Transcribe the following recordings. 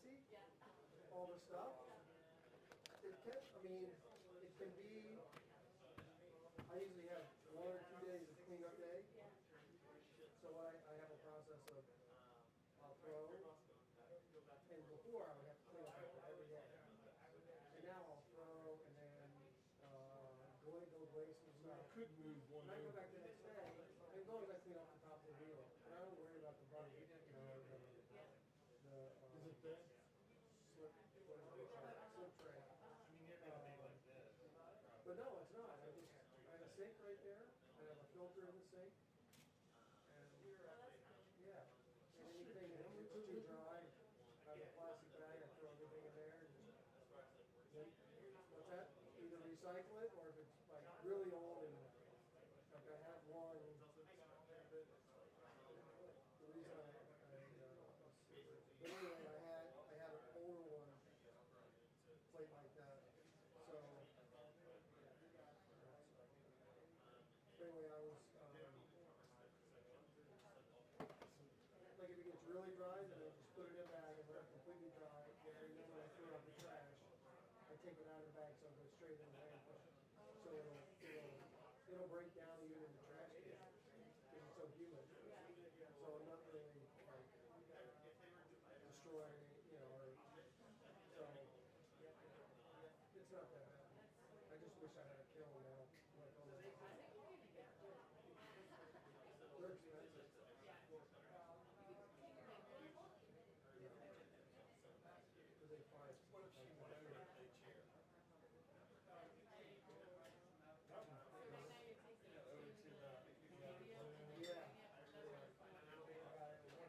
messy, all the stuff. It can, I mean, it can be, I usually have 1 or 2 days of cleanup day. So I have a process of, I'll throw, and before I would have to clean up after every day. And now I'll throw and then, go into those wastes and stuff. Could move one When I go over. back the next day, as long as I clean off the top of the wheel, and I don't worry about the body, Is it bad? slip, what is it, slip tray. I mean, you're gonna be like this. But no, it's not. I have a sink right there. I have a filter in the sink. And yeah, and anything that gets too dry, I have a plastic bag. I throw everything in there. And then, what's that? Either recycle it, or if it's like really old and like I have one. The reason but anyway, I had an older one plate like that. So anyway, I was like if it gets really dry, then I just put it in a bag and let it completely dry. And then when I throw out the trash, I take it out of the bag so it goes straight in the landfill. So it'll break down even in the trash can because it's so humid. So I'm not really like destroying, you know, or so it's not that bad. I just wish I had a kiln now. Like on the, they're expensive. Because they fly. What if she wanted a birthday chair? Yeah.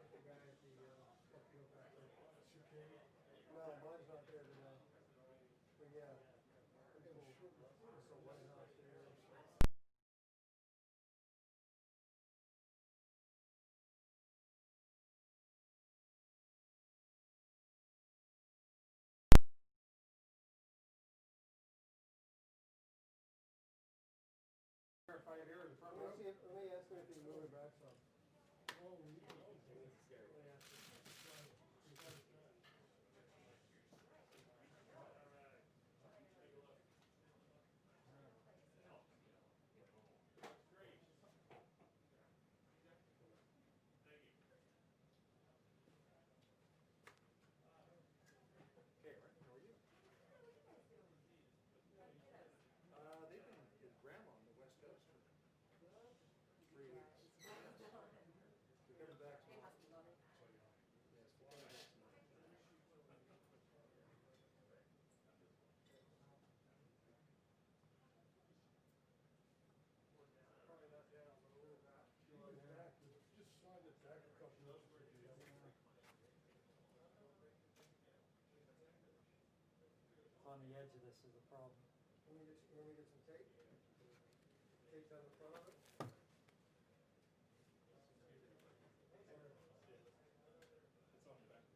The guy at the Buckfield factory. No, mine's not there today. But yeah, it's a white house there. Verify it here in the front row. Let me ask him if he can move it back some. Oh, it's scary. Let me ask him. Okay, right, how are you? They've been with grandma on the West Coast for 3 weeks. They're coming back tomorrow. Yes, they're coming back tomorrow. Probably not down, but a little back. Just slide it back a couple of inches. On the edge of this is the problem. Let me get some tape. Tape down the front of it.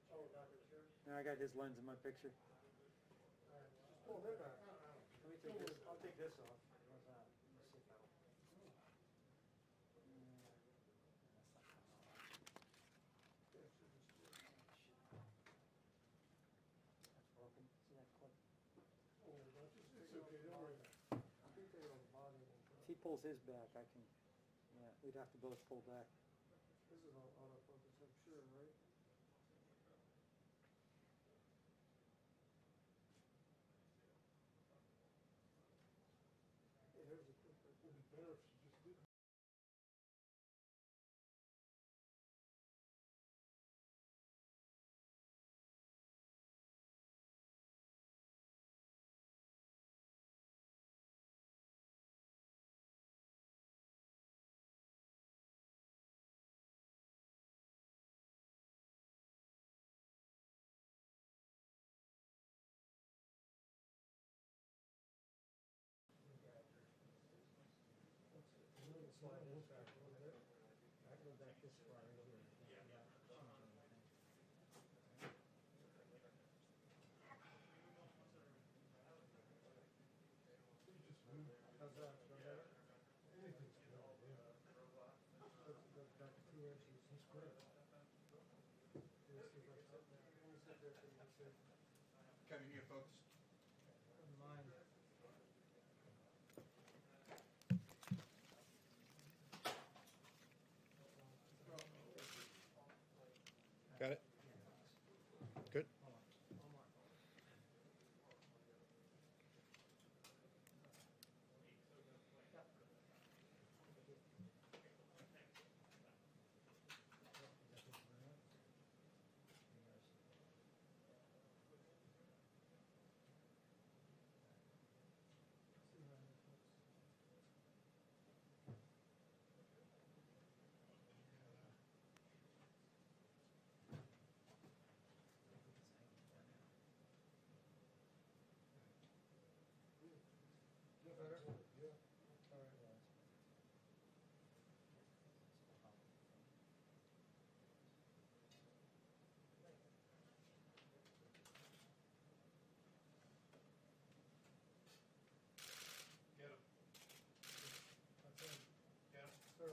Oh, back of the chair. Now I got his lens in my picture. All right, just pull them back. Let me take this. I'll take this off. How's that? Let me see if that'll. That's broken. See that clip? It's okay, don't worry. I think they were on the bottom. If he pulls his back, I can. Yeah, we'd have to both pull back. This is on autofocus, I'm sure, right? Hey, there's a clip right It'd there. be better if she just did. Slide this back a little bit. I can go back this far right here. How's that? Is that better? Anything's good, yeah. Back 2 inches. That's great. Let me see if I can sit there. Let me sit there so you can see. Coming here, folks. Mine. Got it? Good. Get him. Get him. Sir. Sir.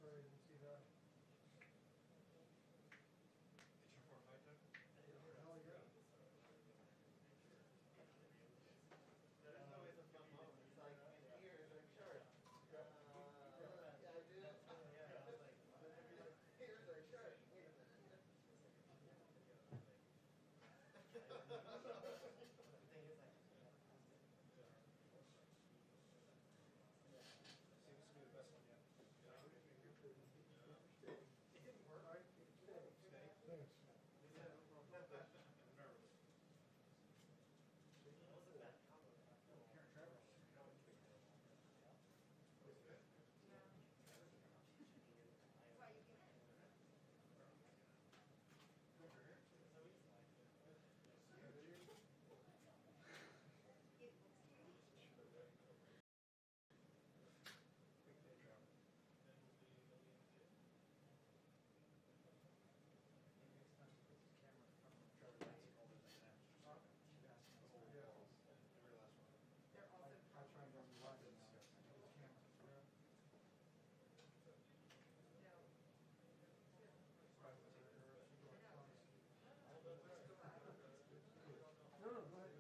Sorry, didn't see that. It's your fourth item? Hell, yeah. Seems to be the best one yet. Thanks. I'm nervous. I try and run the light now. The camera. No, no, go ahead.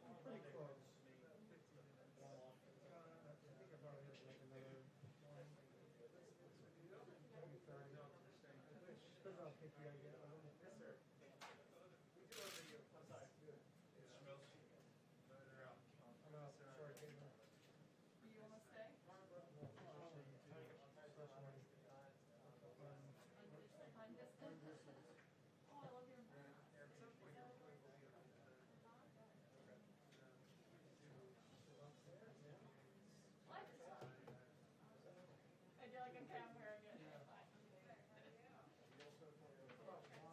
I'm pretty close. I think I probably have like another one. Maybe 30. Depends how picky I get. Yes, sir. Smells. They're out. I'm out. Sorry, Caitlin. You wanna stay? No, actually, you too. Especially Fun distance? Oh, I love your. What? I feel like I'm wearing it. Yeah.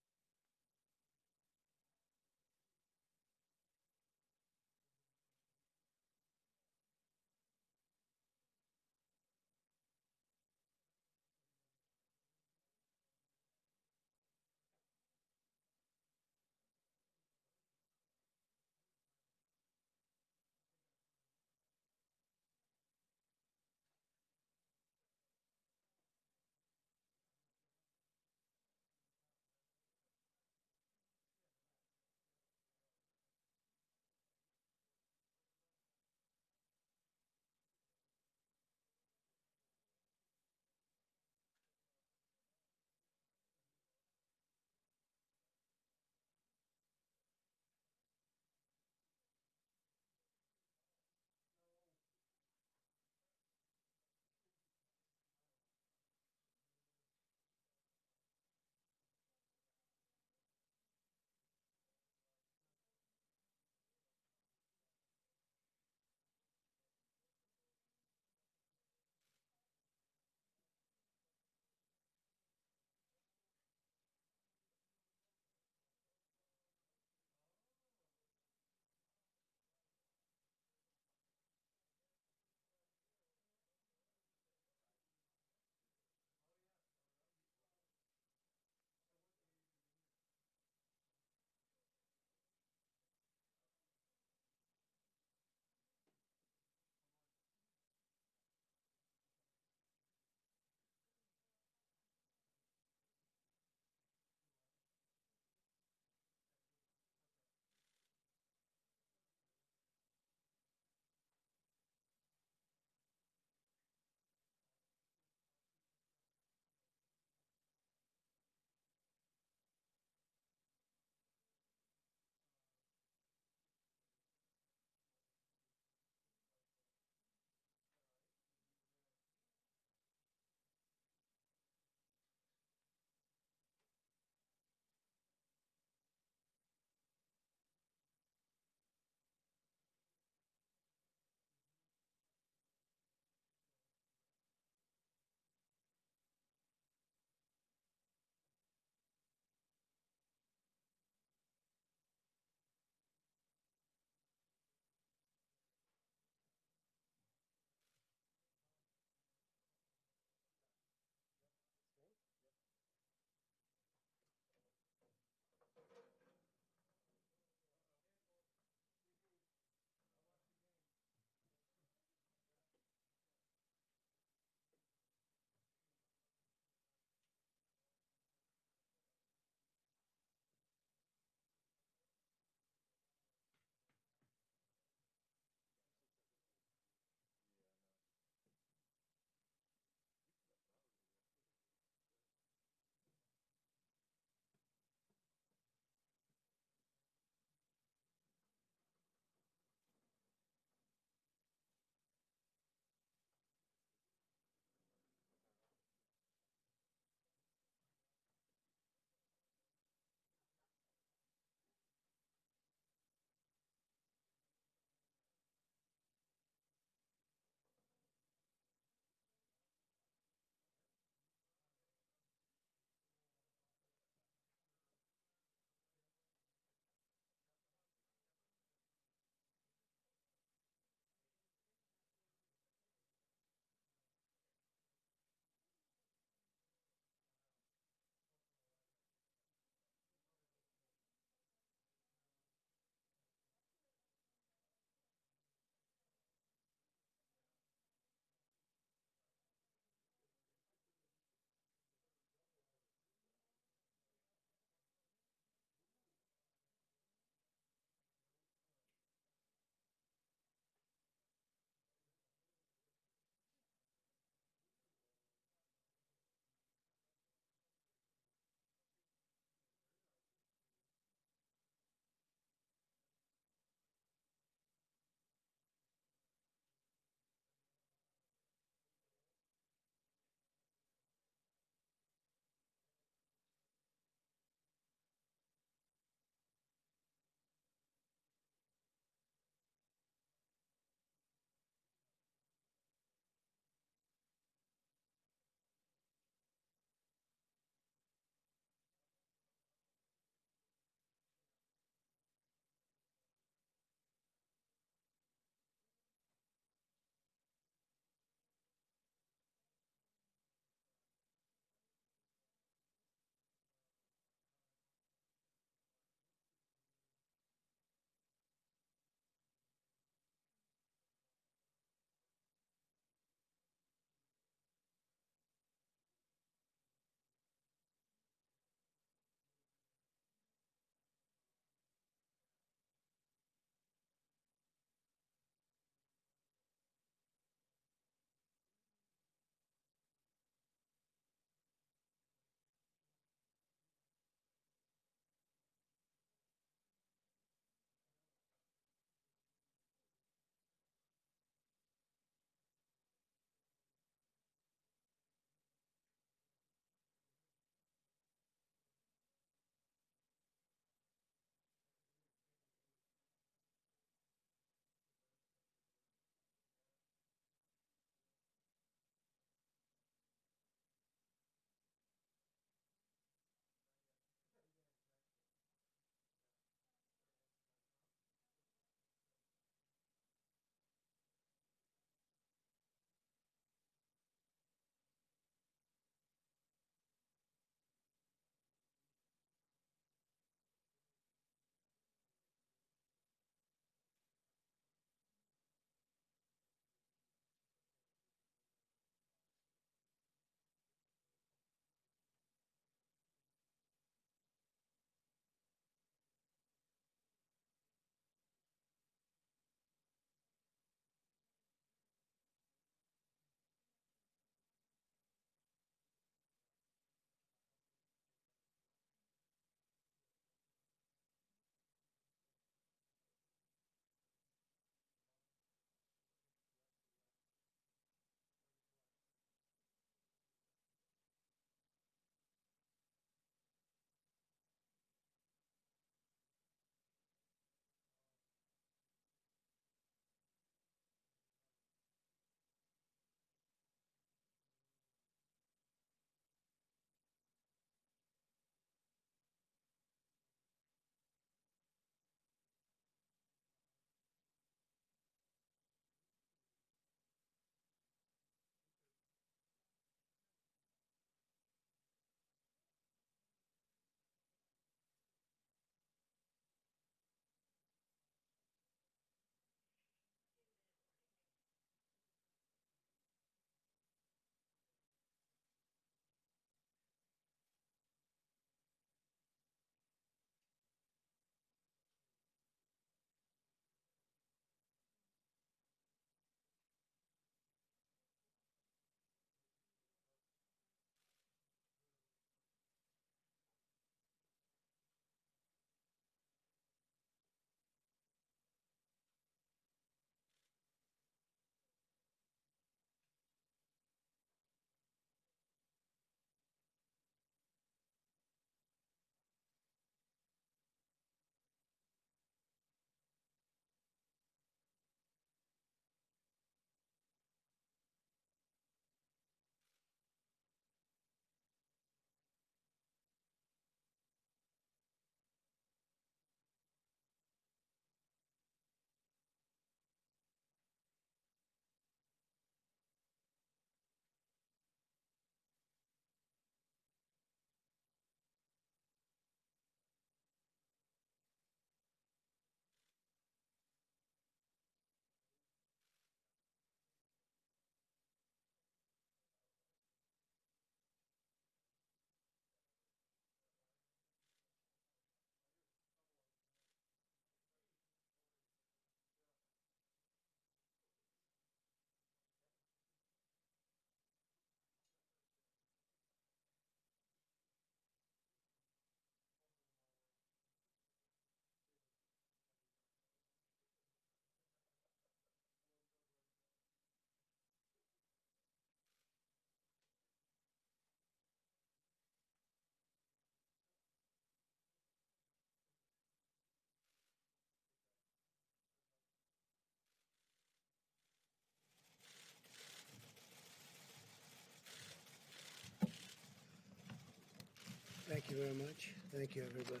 very much. Thank you, everybody.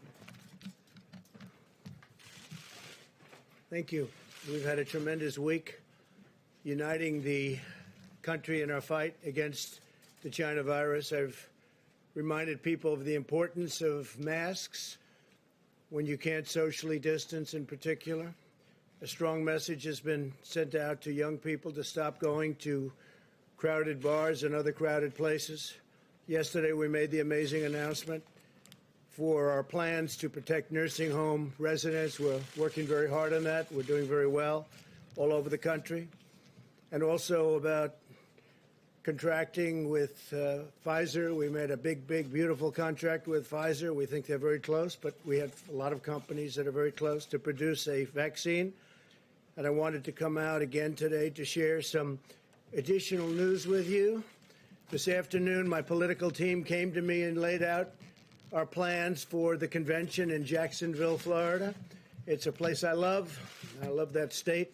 Thank you. We've had a tremendous week uniting the country in our fight against the China virus. I've reminded people of the importance of masks when you can't socially distance in particular. A strong message has been sent out to young people to stop going to crowded bars and other crowded places. Yesterday, we made the amazing announcement for our plans to protect nursing home residents. We're working very hard on that. We're doing very well all over the country. And also about contracting with Pfizer. We made a big, beautiful contract with Pfizer. We think they're very close, but we have a lot of companies that are very close to produce a vaccine. And I wanted to come out again today to share some additional news with you. This afternoon, my political team came to me and laid out our plans for the convention in Jacksonville, Florida. It's a place I love. I love that state.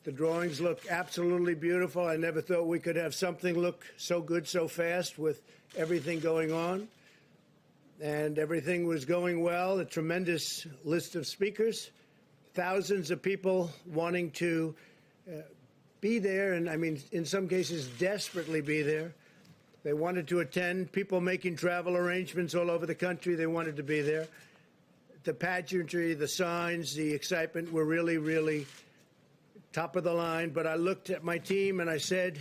The drawings look absolutely beautiful. I never thought we could have something look so good so fast with everything going on. And everything was going well. A tremendous list of speakers, thousands of people wanting to be there, and I mean, in some cases, desperately be there. They wanted to attend, people making travel arrangements all over the country. They wanted to be there. The pageantry, the signs, the excitement were really, really top of the line. But I looked at my team and I said,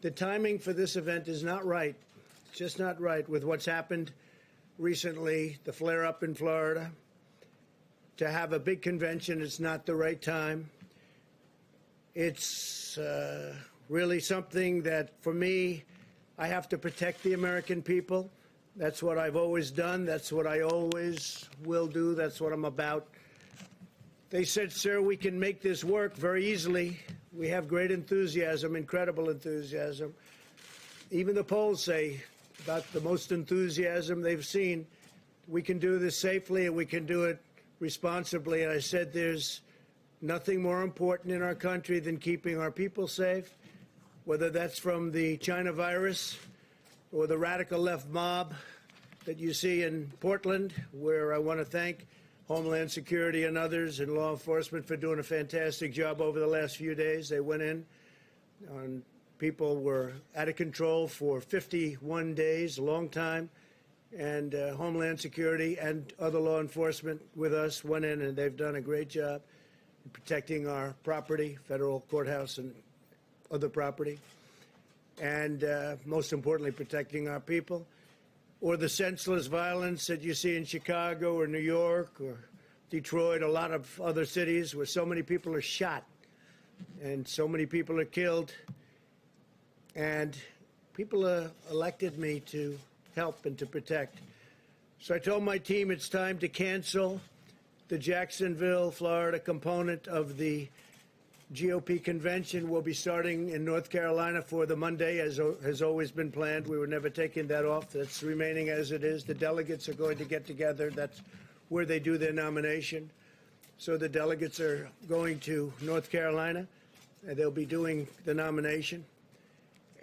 the timing for this event is not right. It's just not right with what's happened recently, the flare-up in Florida. To have a big convention, it's not the right time. It's really something that, for me, I have to protect the American people. That's what I've always done. That's what I always will do. That's what I'm about. They said, sir, we can make this work very easily. We have great enthusiasm, incredible enthusiasm. Even the polls say about the most enthusiasm they've seen. We can do this safely and we can do it responsibly. And I said, there's nothing more important in our country than keeping our people safe, whether that's from the China virus or the radical left mob that you see in Portland, where I want to thank Homeland Security and others and law enforcement for doing a fantastic job over the last few days. They went in, and people were out of control for 51 days, a long time, and Homeland Security and other law enforcement with us went in, and they've done a great job in protecting our property, federal courthouse and other property, and most importantly, protecting our people. Or the senseless violence that you see in Chicago or New York or Detroit, a lot of other cities where so many people are shot and so many people are killed. And people elected me to help and to protect. So I told my team it's time to cancel the Jacksonville, Florida component of the GOP convention. Will be starting in North Carolina for the Monday, as has always been planned. We were never taking that off. That's remaining as it is. The delegates are going to get together. That's where they do their nomination. So the delegates are going to North Carolina, and they'll be doing the nomination.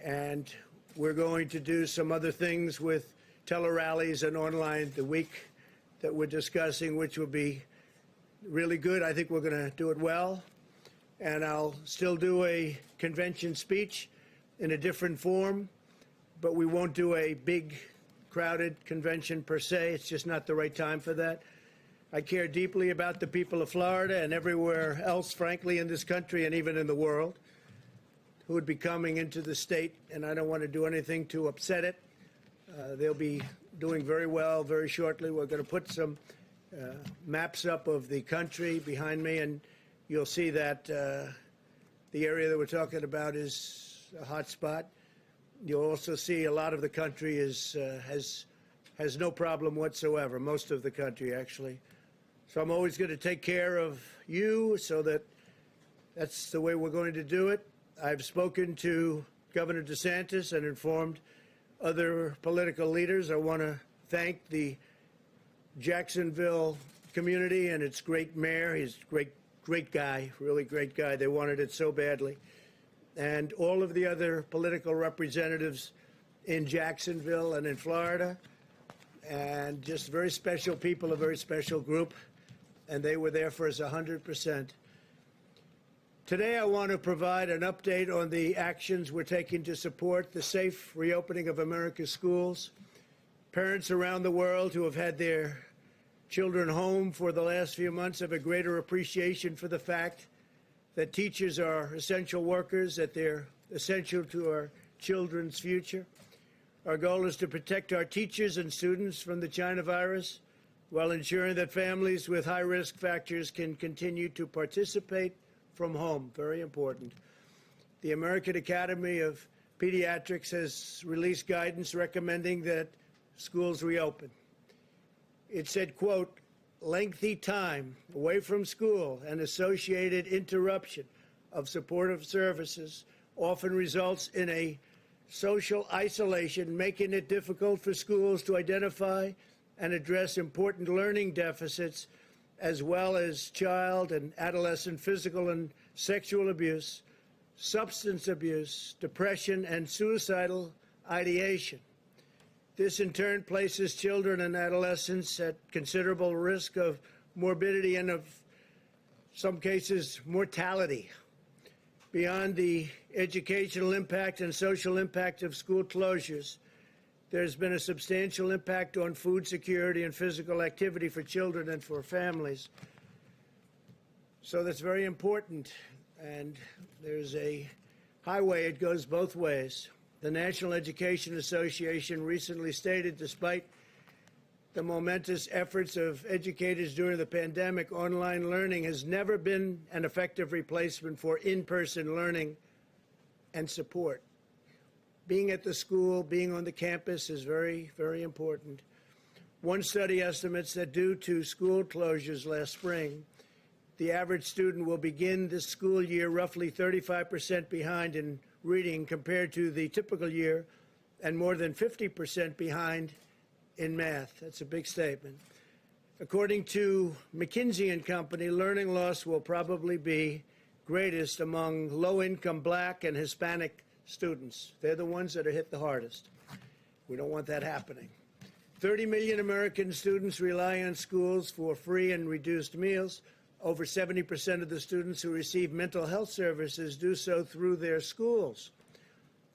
And we're going to do some other things with tele-rallies and online the week that we're discussing, which will be really good. I think we're going to do it well. And I'll still do a convention speech in a different form, but we won't do a big, crowded convention per se. It's just not the right time for that. I care deeply about the people of Florida and everywhere else, frankly, in this country and even in the world, who would be coming into the state, and I don't want to do anything to upset it. They'll be doing very well very shortly. We're going to put some maps up of the country behind me, and you'll see that the area that we're talking about is a hot spot. You'll also see a lot of the country has no problem whatsoever, most of the country, actually. So I'm always going to take care of you, so that's the way we're going to do it. I've spoken to Governor DeSantis and informed other political leaders. I want to thank the Jacksonville community and its great mayor. He's a great guy, really great guy. They wanted it so badly. And all of the other political representatives in Jacksonville and in Florida. and just very special people, a very special group, and they were there for us 100%. Today, I want to provide an update on the actions we're taking to support the safe reopening of America's schools. Parents around the world who have had their children home for the last few months have a greater appreciation for the fact that teachers are essential workers, that they're essential to our children's future. Our goal is to protect our teachers and students from the China virus while ensuring that families with high risk factors can continue to participate from home. Very important. The American Academy of Pediatrics has released guidance recommending that schools reopen. It said, quote, lengthy time away from school and associated interruption of supportive services often results in a social isolation, making it difficult for schools to identify and address important learning deficits, as well as child and adolescent physical and sexual abuse, substance abuse, depression, and suicidal ideation. This, in turn, places children and adolescents at considerable risk of morbidity and, of some cases, mortality. Beyond the educational impact and social impact of school closures, there's been a substantial impact on food security and physical activity for children and for families. So that's very important. And there's a highway, it goes both ways. The National Education Association recently stated, despite the momentous efforts of educators during the pandemic, online learning has never been an effective replacement for in-person learning and support. Being at the school, being on the campus is very, very important. One study estimates that due to school closures last spring, the average student will begin this school year roughly 35% behind in reading compared to the typical year, and more than 50% behind in math. That's a big statement. According to McKinsey & Company, learning loss will probably be greatest among low-income Black and Hispanic students. They're the ones that are hit the hardest. We don't want that happening. 30 million American students rely on schools for free and reduced meals. Over 70% of the students who receive mental health services do so through their schools.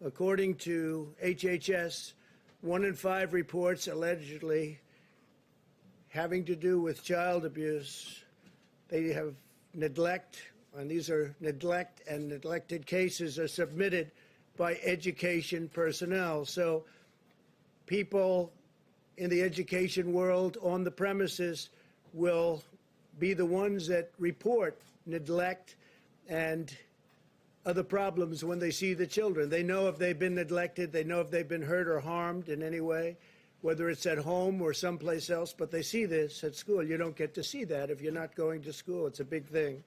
According to HHS, 1 in 5 reports allegedly having to do with child abuse. They have neglect, and these are neglect and neglected cases are submitted by education personnel. So people in the education world on the premises will be the ones that report neglect and other problems when they see the children. They know if they've been neglected, they know if they've been hurt or harmed in any way, whether it's at home or someplace else, but they see this at school. You don't get to see that if you're not going to school. It's a big thing.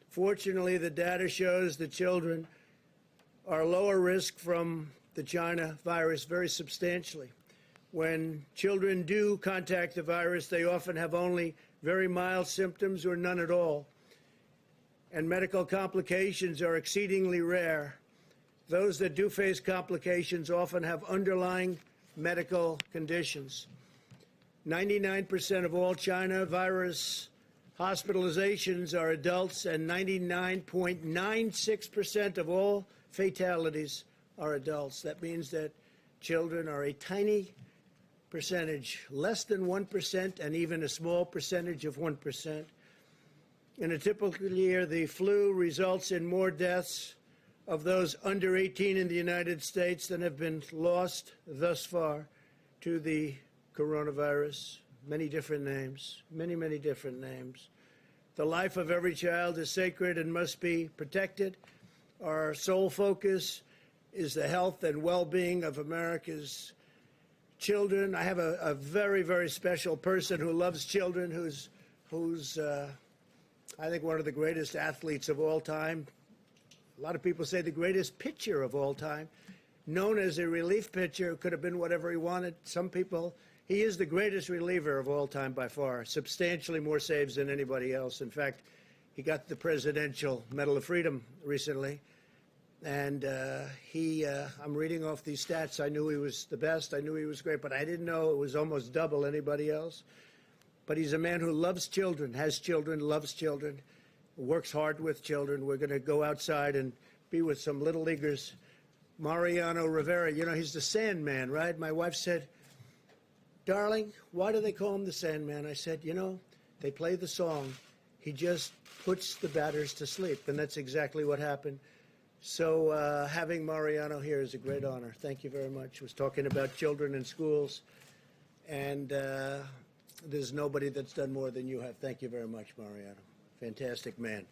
Fortunately, the data shows the children are lower risk from the China virus very substantially. When children do contact the virus, they often have only very mild symptoms or none at all. And medical complications are exceedingly rare. Those that do face complications often have underlying medical conditions. 99% of all China virus hospitalizations are adults, and 99.96% of all fatalities are adults. That means that children are a tiny percentage, less than 1%, and even a small percentage of 1%. In a typical year, the flu results in more deaths of those under 18 in the United States than have been lost thus far to the coronavirus. Many different names, many, many different names. The life of every child is sacred and must be protected. Our sole focus is the health and well-being of America's children. I have a very, very special person who loves children, who's I think one of the greatest athletes of all time. A lot of people say the greatest pitcher of all time, known as a relief pitcher, could have been whatever he wanted. Some people, he is the greatest reliever of all time by far, substantially more saves than anybody else. In fact, he got the Presidential Medal of Freedom recently. And I'm reading off these stats. I knew he was the best. I knew he was great, but I didn't know it was almost double anybody else. But he's a man who loves children, has children, loves children, works hard with children. We're going to go outside and be with some little leaguers. Mariano Rivera, you know, he's the Sandman, right? My wife said, darling, why do they call him the Sandman? I said, you know, they play the song. He just puts the batters to sleep, and that's exactly what happened. So having Mariano here is a great honor. Thank you very much. Was talking about children in schools, and there's nobody that's done more than you have. Thank you very much, Mariano. Fantastic man.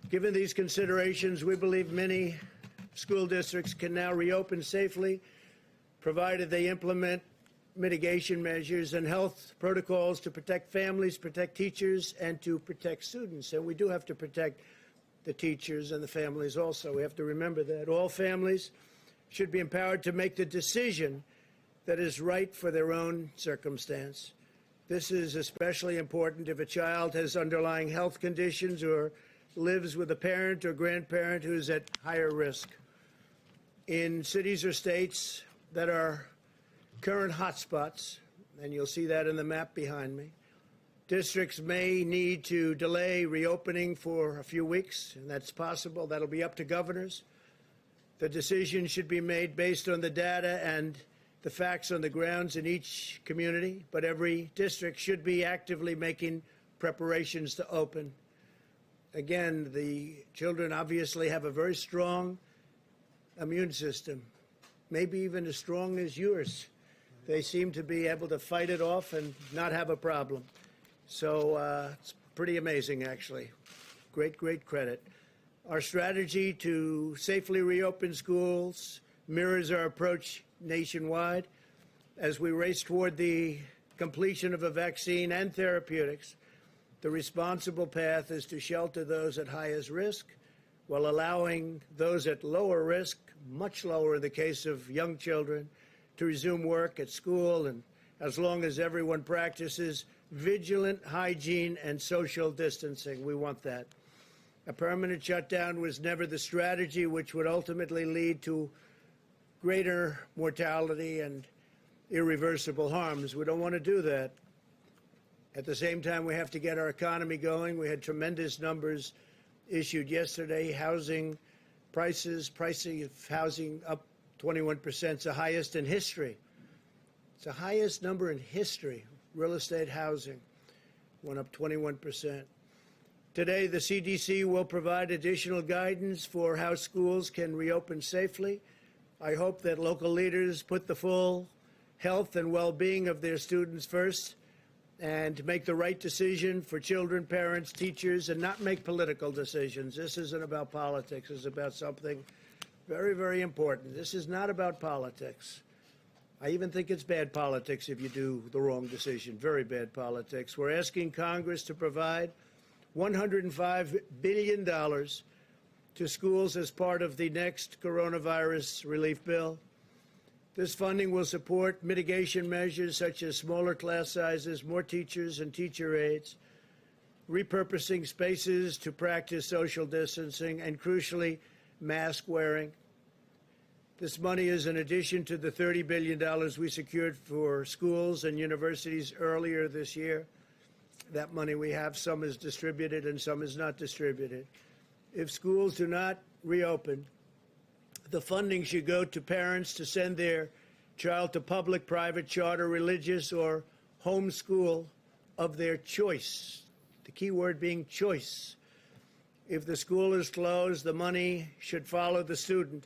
Given these considerations, we believe many school districts can now reopen safely, provided they implement mitigation measures and health protocols to protect families, protect teachers, and to protect students. And we do have to protect the teachers and the families also. We have to remember that all families should be empowered to make the decision that is right for their own circumstance. This is especially important if a child has underlying health conditions or lives with a parent or grandparent who is at higher risk. In cities or states that are current hotspots, and you'll see that in the map behind me, districts may need to delay reopening for a few weeks, and that's possible. That'll be up to governors. The decision should be made based on the data and the facts on the grounds in each community, but every district should be actively making preparations to open. Again, the children obviously have a very strong immune system, maybe even as strong as yours. They seem to be able to fight it off and not have a problem. So it's pretty amazing, actually. Great, great credit. Our strategy to safely reopen schools mirrors our approach nationwide as we race toward the completion of a vaccine and therapeutics. The responsible path is to shelter those at highest risk while allowing those at lower risk, much lower in the case of young children, to resume work at school, and as long as everyone practices vigilant hygiene and social distancing. We want that. A permanent shutdown was never the strategy, which would ultimately lead to greater mortality and irreversible harms. We don't want to do that. At the same time, we have to get our economy going. We had tremendous numbers issued yesterday. Housing prices, pricing of housing up 21%. It's the highest in history. It's the highest number in history. Real estate housing went up 21%. Today, the CDC will provide additional guidance for how schools can reopen safely. I hope that local leaders put the full health and well-being of their students first and make the right decision for children, parents, teachers, and not make political decisions. This isn't about politics. It's about something very, very important. This is not about politics. I even think it's bad politics if you do the wrong decision, very bad politics. We're asking Congress to provide $105 billion to schools as part of the next coronavirus relief bill. This funding will support mitigation measures such as smaller class sizes, more teachers and teacher aides, repurposing spaces to practice social distancing, and crucially, mask wearing. This money is in addition to the $30 billion we secured for schools and universities earlier this year. That money we have, some is distributed and some is not distributed. If schools do not reopen, the funding should go to parents to send their child to public, private, charter, religious, or home school of their choice. The key word being choice. If the school is closed, the money should follow the student,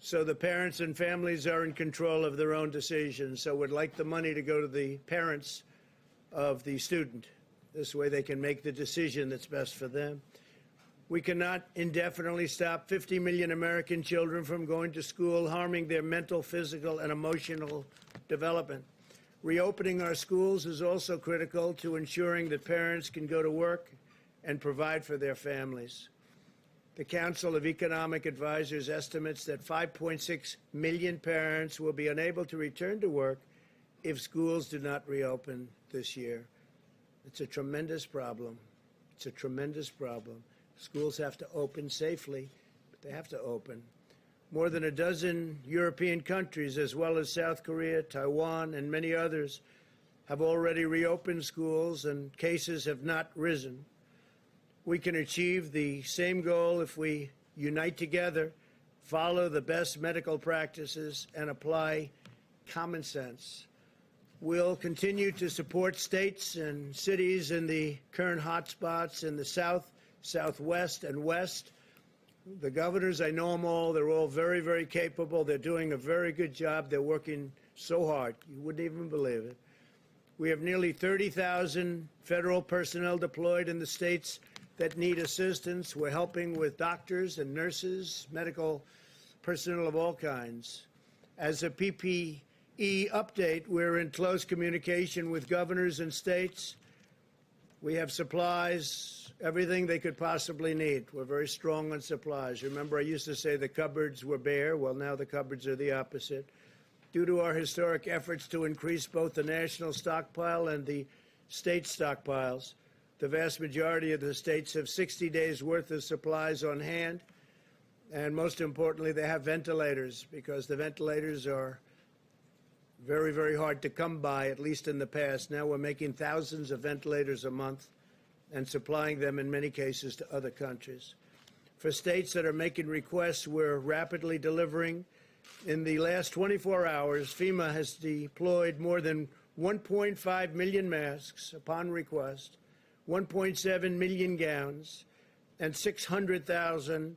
so the parents and families are in control of their own decisions. So we'd like the money to go to the parents of the student. This way they can make the decision that's best for them. We cannot indefinitely stop 50 million American children from going to school, harming their mental, physical, and emotional development. Reopening our schools is also critical to ensuring that parents can go to work and provide for their families. The Council of Economic Advisors estimates that 5.6 million parents will be unable to return to work if schools do not reopen this year. It's a tremendous problem. It's a tremendous problem. Schools have to open safely, They have to open. More than a dozen European countries, as well as South Korea, Taiwan, and many others, have already reopened schools, and cases have not risen. We can achieve the same goal if we unite together, follow the best medical practices, and apply common sense. We'll continue to support states and cities in the current hotspots in the South, Southwest, and West. The governors, I know them all. They're all very, very capable. They're doing a very good job. They're working so hard. You wouldn't even believe it. We have nearly 30,000 federal personnel deployed in the states that need assistance. We're helping with doctors and nurses, medical personnel of all kinds. As a PPE update, we're in close communication with governors and states. We have supplies, everything they could possibly need. We're very strong on supplies. Remember, I used to say the cupboards were bare. Well, now the cupboards are the opposite. Due to our historic efforts to increase both the national stockpile and the state stockpiles, the vast majority of the states have 60 days' worth of supplies on hand. And most importantly, they have ventilators, because the ventilators are very, very hard to come by, at least in the past. Now we're making thousands of ventilators a month and supplying them in many cases to other countries. For states that are making requests, we're rapidly delivering. In the last 24 hours, FEMA has deployed more than 1.5 million masks upon request, 1.7 million gowns, and 600,000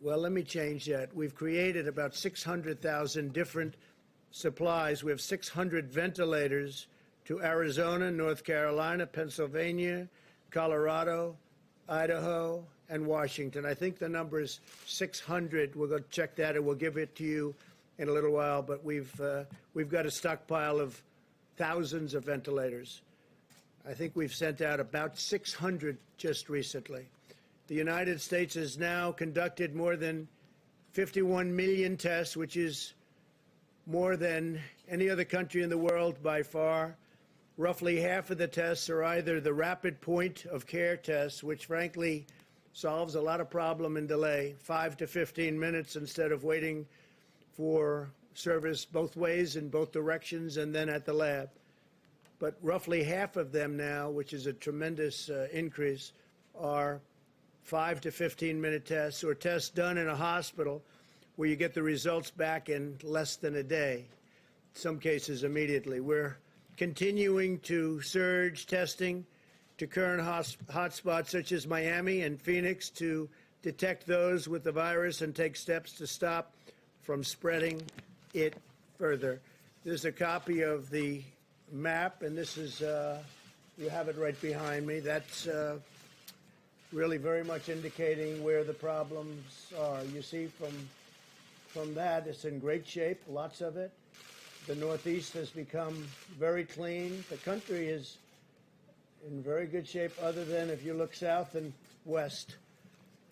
well, let me change that. We've created about 600,000 different supplies. We have 600 ventilators to Arizona, North Carolina, Pennsylvania, Colorado, Idaho, and Washington. I think the number is 600. We'll go check that, and we'll give it to you in a little while. But we've got a stockpile of thousands of ventilators. I think we've sent out about 600 just recently. The United States has now conducted more than 51 million tests, which is more than any other country in the world by far. Roughly half of the tests are either the rapid point of care tests, which frankly solves a lot of problem and delay, 5 to 15 minutes instead of waiting for service both ways in both directions and then at the lab. But roughly half of them now, which is a tremendous increase, are 5 to 15-minute tests, or tests done in a hospital where you get the results back in less than a day, in some cases immediately. We're continuing to surge testing to current hotspots such as Miami and Phoenix to detect those with the virus and take steps to stop from spreading it further. There's a copy of the map, and this is, you have it right behind me. That's really very much indicating where the problems are. You see from that, it's in great shape, lots of it. The Northeast has become very clean. The country is in very good shape, other than if you look south and west,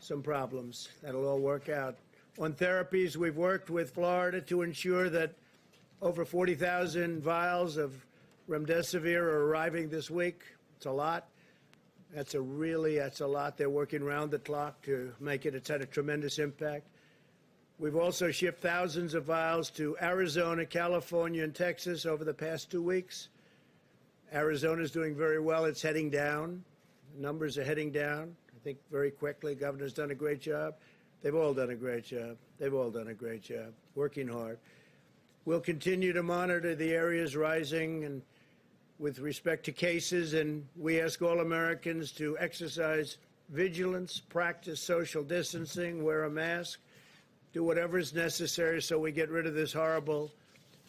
some problems. That'll all work out. On therapies, we've worked with Florida to ensure that over 40,000 vials of remdesivir are arriving this week. It's a lot. That's a lot. They're working round the clock to make it. It's had a tremendous impact. We've also shipped thousands of vials to Arizona, California, and Texas over the past 2 weeks. Arizona's doing very well. It's heading down. The numbers are heading down, I think, very quickly. Governor's done a great job. They've all done a great job. They've all done a great job, working hard. We'll continue to monitor the areas rising and with respect to cases, and we ask all Americans to exercise vigilance, practice social distancing, wear a mask, do whatever is necessary so we get rid of this horrible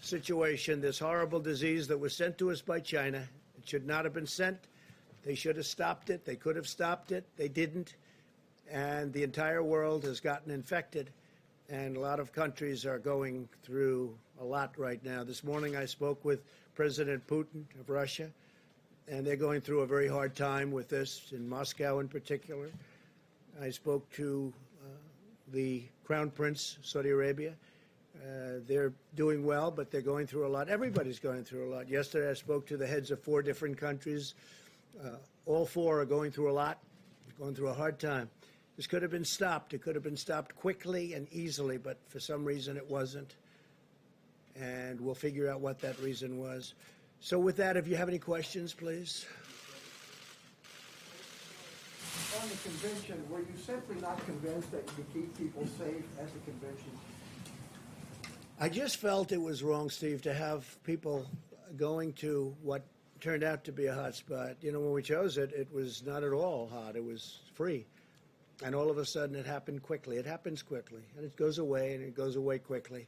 situation, this horrible disease that was sent to us by China. It should not have been sent. They should have stopped it. They could have stopped it. They didn't. And the entire world has gotten infected. And a lot of countries are going through a lot right now. This morning I spoke with President Putin of Russia, and they're going through a very hard time with this, in Moscow in particular. I spoke to the Crown Prince, Saudi Arabia. They're doing well, but they're going through a lot. Everybody's going through a lot. Yesterday I spoke to the heads of 4 different countries. All 4 are going through a lot, going through a hard time. This could have been stopped. It could have been stopped quickly and easily, but for some reason it wasn't. And we'll figure out what that reason was. So with that, if you have any questions, please. On the convention, were you simply not convinced that you could keep people safe at the convention? I just felt it was wrong, Steve, to have people going to what turned out to be a hot spot. You know, when we chose it, it was not at all hot. It was free. And all of a sudden it happened quickly. It happens quickly. And it goes away, and it goes away quickly.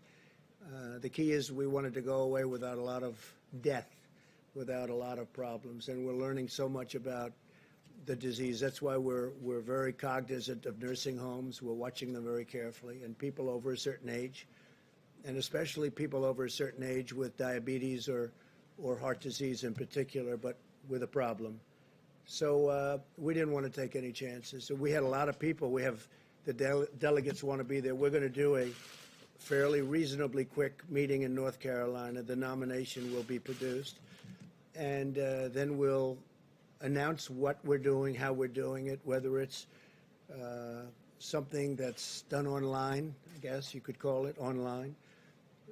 The key is we wanted to go away without a lot of death, without a lot of problems. And we're learning so much about the disease. That's why we're very cognizant of nursing homes. We're watching them very carefully. And people over a certain age, and especially people over a certain age with diabetes or heart disease in particular, but with a problem. So we didn't want to take any chances. So we had a lot of people. We have the delegates want to be there. We're going to do a fairly reasonably quick meeting in North Carolina. The nomination will be produced. And then we'll announce what we're doing, how we're doing it, whether it's something that's done online, I guess you could call it, online.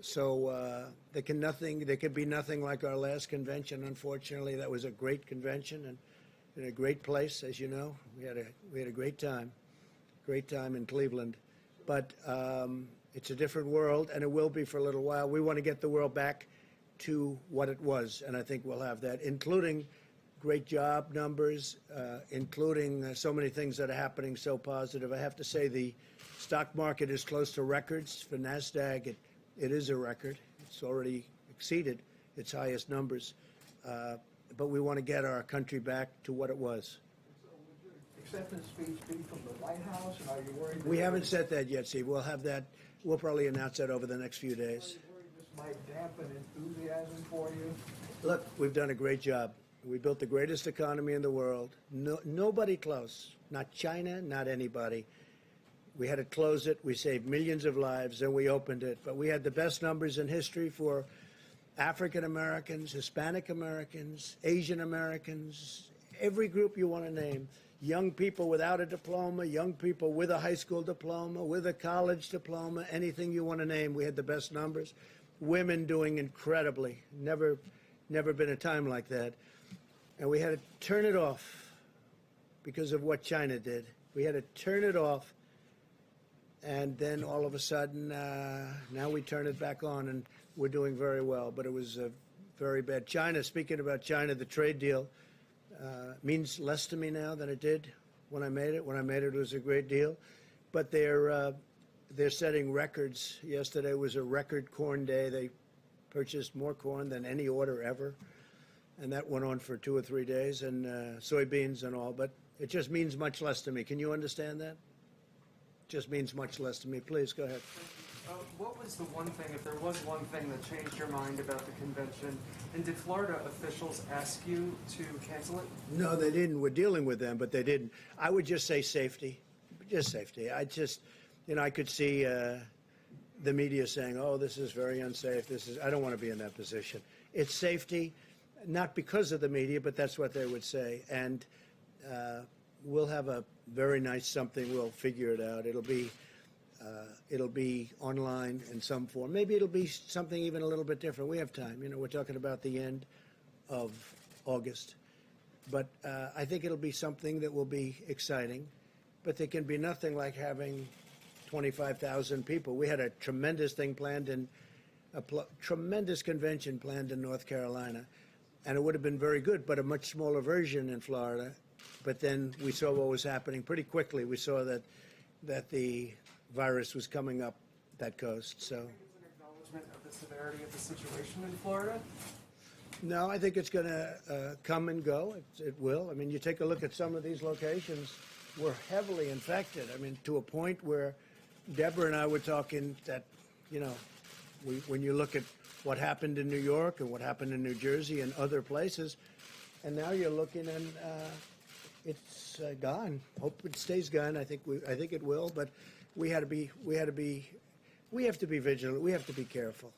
So there could be nothing like our last convention, unfortunately. That was a great convention and in a great place, as you know. We had a great time in Cleveland. But it's a different world, and it will be for a little while. We want to get the world back to what it was, and I think we'll have that, including great job numbers, including so many things that are happening so positive. I have to say the stock market is close to records. For NASDAQ, it is a record. It's already exceeded its highest numbers. But we want to get our country back to what it was. So would your acceptance speech be from the White House, and are you worried? We haven't said that yet, Steve. We'll have that. We'll probably announce that over the next few days. Are you worried this might dampen enthusiasm for you? Look, we've done a great job. We built the greatest economy in the world. Nobody close. Not China, not anybody. We had to close it. We saved millions of lives, and we opened it. But we had the best numbers in history for African Americans, Hispanic Americans, Asian Americans, every group you want to name. Young people without a diploma, young people with a high school diploma, with a college diploma, anything you want to name. We had the best numbers. Women doing incredibly. Never been a time like that. And we had to turn it off because of what China did. We had to turn it off. And then all of a sudden, now we turn it back on, and we're doing very well. But it was very bad. China, speaking about China, the trade deal means less to me now than it did when I made it. When I made it, it was a great deal. But they're setting records. Yesterday was a record corn day. They purchased more corn than any order ever. And that went on for 2 or 3 days, and soybeans and all. But it just means much less to me. Can you understand that? Just means much less to me. Please, go ahead. What was the one thing, if there was one thing that changed your mind about the convention, and did Florida officials ask you to cancel it? No, they didn't. We're dealing with them, but they didn't. I would just say safety. Just safety. I could see the media saying, oh, this is very unsafe. I don't want to be in that position. It's safety, not because of the media, but that's what they would say. And we'll have a very nice something. We'll figure it out. It'll be online in some form. Maybe it'll be something even a little bit different. We have time. You know, we're talking about the end of August. But I think it'll be something that will be exciting. But there can be nothing like having 25,000 people. We had a tremendous thing planned tremendous convention planned in North Carolina. And it would have been very good, but a much smaller version in Florida. But then we saw what was happening pretty quickly. We saw that the virus was coming up that coast. So, Do you think it's an acknowledgement of the severity of the situation in Florida? no, I think it's going to come and go. It will. I mean, you take a look at some of these locations. We're heavily infected. I mean, to a point where Deborah and I were talking that, you know, when you look at what happened in New York and what happened in New Jersey and other places, and now you're looking and it's gone. Hope it stays gone. I think it will. But we have to be vigilant. We have to be careful,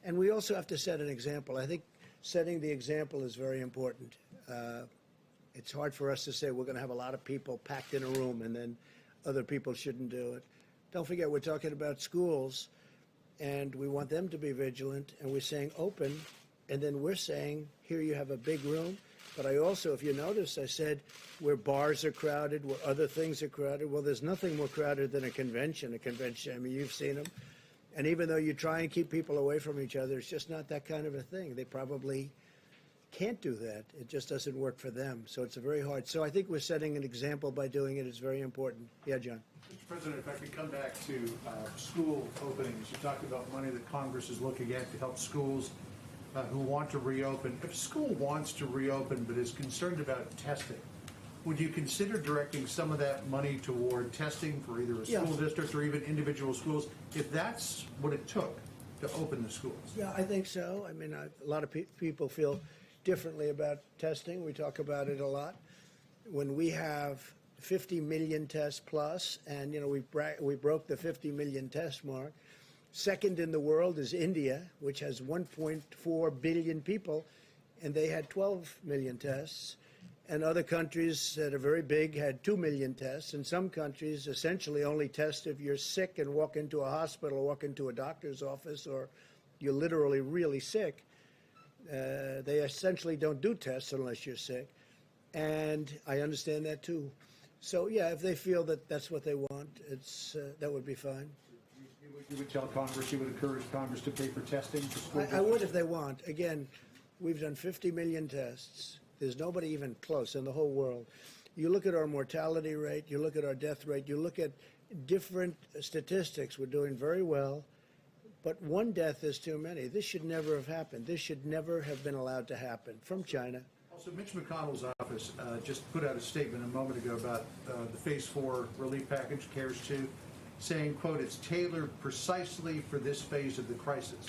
and we also have to set an example. I think setting the example is very important. It's hard for us to say we're going to have a lot of people packed in a room and then other people shouldn't do it. Don't forget, we're talking about schools, and we want them to be vigilant, and we're saying open, and then we're saying, here you have a big room. But I also, if you notice, I said where bars are crowded, where other things are crowded. Well, there's nothing more crowded than a convention. I mean, you've seen them. And even though you try and keep people away from each other, it's just not that kind of a thing. They probably can't do that. It just doesn't work for them. So it's very hard. So I think we're setting an example by doing it. It's very important. Yeah, John. Mr. President, if I could come back to school openings. You talked about money that Congress is looking at to help schools who want to reopen. If a school wants to reopen but is concerned about testing, would you consider directing some of that money toward testing for either a school district or even individual schools, if that's what it took to open the schools? Yeah, I think so. I mean, a lot of people feel differently about testing. We talk about it a lot. When we have 50 million tests plus, and we broke the 50 million test mark. Second in the world is India, which has 1.4 billion people, and they had 12 million tests. And other countries that are very big had 2 million tests. And some countries essentially only test if you're sick and walk into a hospital or walk into a doctor's office, or you're literally really sick. They essentially don't do tests unless you're sick. And I understand that too. So, yeah, if they feel that that's what they want, that would be fine. You would tell Congress, you would encourage Congress to pay for testing for school I would if they want. Again, we've done 50 million tests. There's nobody even close in the whole world. You look at our mortality rate, you look at our death rate, you look at different statistics. We're doing very well, but one death is too many. This should never have happened. This should never have been allowed to happen from China. Also, Mitch McConnell's office just put out a statement a moment ago about the Phase 4 relief package, CARES 2, saying, quote, it's tailored precisely for this phase of the crisis,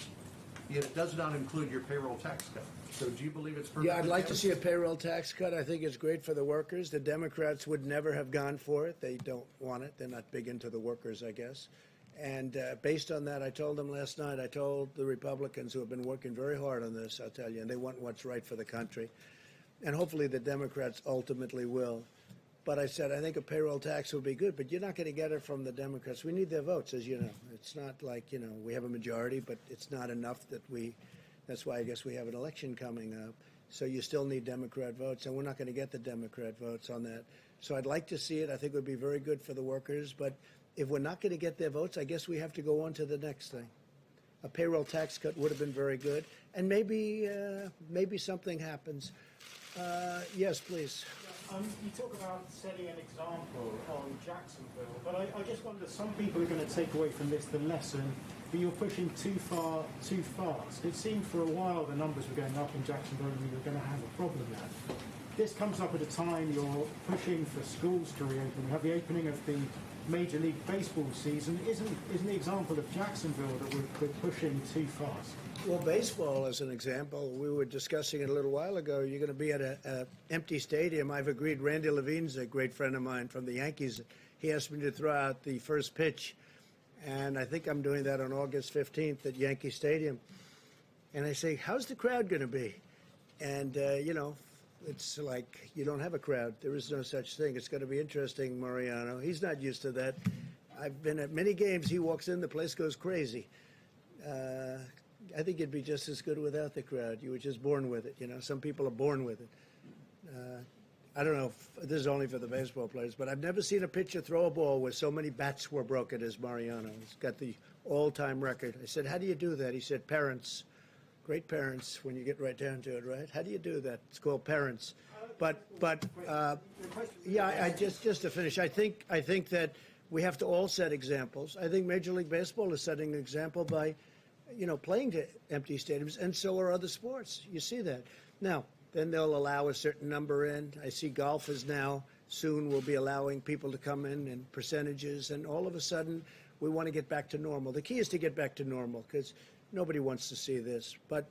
yet it does not include your payroll tax cut. So do you believe it's perfectly Yeah, I'd like to tailored? see a payroll tax cut. I think it's great for the workers. The Democrats would never have gone for it. They don't want it. They're not big into the workers, I guess. And based on that, I told them last night, I told the Republicans who have been working very hard on this, I'll tell you, and they want what's right for the country. And hopefully the Democrats ultimately will. But I said, I think a payroll tax would be good, but you're not going to get it from the Democrats. We need their votes, as you know. It's not like, we have a majority, but it's not enough that's why I guess we have an election coming up. So you still need Democrat votes, and we're not going to get the Democrat votes on that. So I'd like to see it. I think it would be very good for the workers. But if we're not going to get their votes, I guess we have to go on to the next thing. A payroll tax cut would have been very good. And maybe something happens. Yes, please. You talk about setting an example on Jacksonville, but I just wonder, some people are going to take away from this the lesson that you're pushing too far, too fast. It seemed for a while the numbers were going up in Jacksonville and we were going to have a problem there. This comes up at a time you're pushing for schools to reopen. We have the opening of the Major League Baseball season. Isn't the example of Jacksonville that we're pushing too fast? Well, baseball, as an example, we were discussing it a little while ago. You're going to be at an empty stadium. I've agreed. Randy Levine's a great friend of mine from the Yankees. He asked me to throw out the first pitch, and I think I'm doing that on August 15th at Yankee Stadium. And I say, how's the crowd going to be? And, it's like you don't have a crowd. There is no such thing. It's going to be interesting, Mariano. He's not used to that. I've been at many games. He walks in, the place goes crazy. I think it'd be just as good without the crowd. You were just born with it. Some people are born with it. I don't know if this is only for the baseball players, but I've never seen a pitcher throw a ball where so many bats were broken as Mariano. He's got the all-time record. I said, how do you do that? He said, parents. Great parents, when you get right down to it, right? How do you do that? It's called parents. I just to finish, I think that we have to all set examples. I think Major League Baseball is setting an example by, playing to empty stadiums, and so are other sports. You see that. Now, then they'll allow a certain number in. I see golf is now soon will be allowing people to come in percentages, and all of a sudden we want to get back to normal. The key is to get back to normal because nobody wants to see this. But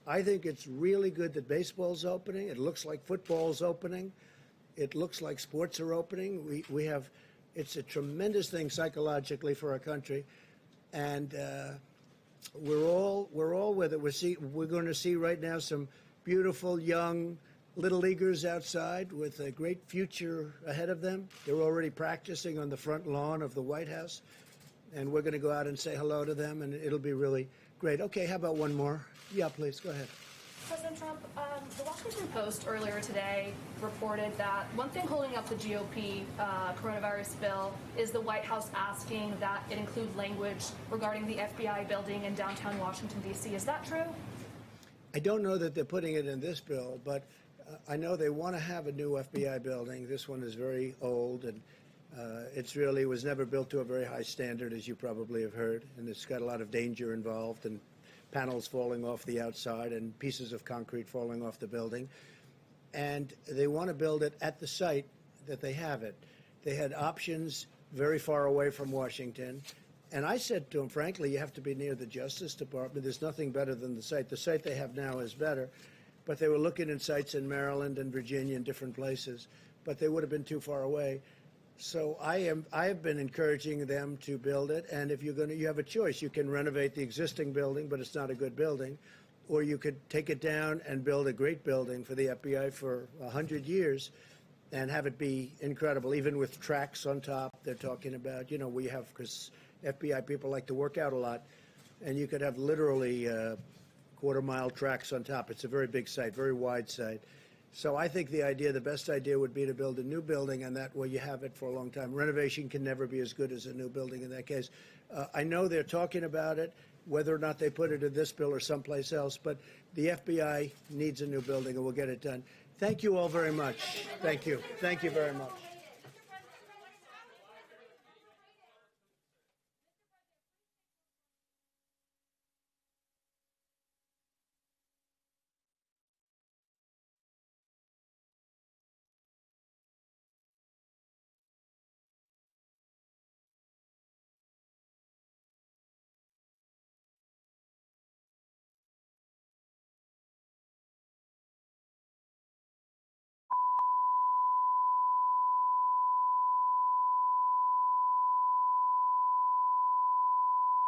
I think it's really good that baseball's opening. It looks like football's opening. It looks like sports are opening. It's a tremendous thing psychologically for our country. And we're all with it. We're going to see right now some beautiful young little leaguers outside with a great future ahead of them. They're already practicing on the front lawn of the White House, and we're going to go out and say hello to them, and it'll be really great. Okay, how about one more? Yeah, please, go ahead. President Trump, the Washington Post earlier today reported that one thing holding up the GOP coronavirus bill is the White House asking that it include language regarding the FBI building in downtown Washington, D.C. Is that true? I don't know that they're putting it in this bill, but I know they want to have a new FBI building. This one is very old, and it's really was never built to a very high standard, as you probably have heard, and it's got a lot of danger involved, and panels falling off the outside and pieces of concrete falling off the building. And they want to build it at the site that they have it. They had options very far away from Washington. And I said to them, frankly, you have to be near the Justice Department. There's nothing better than the site. The site they have now is better. But they were looking at sites in Maryland and Virginia and different places. But they would have been too far away. So I have been encouraging them to build it, and if you have a choice. You can renovate the existing building, but it's not a good building, or you could take it down and build a great building for the FBI for 100 years and have it be incredible, even with tracks on top. They're talking about, we have, because FBI people like to work out a lot, and you could have literally quarter-mile tracks on top. It's a very big site, very wide site. So I think the best idea would be to build a new building, and that way you have it for a long time. Renovation can never be as good as a new building in that case. I know they're talking about it, whether or not they put it in this bill or someplace else, but the FBI needs a new building, and we'll get it done. Thank you all very much. Thank you. Thank you very much.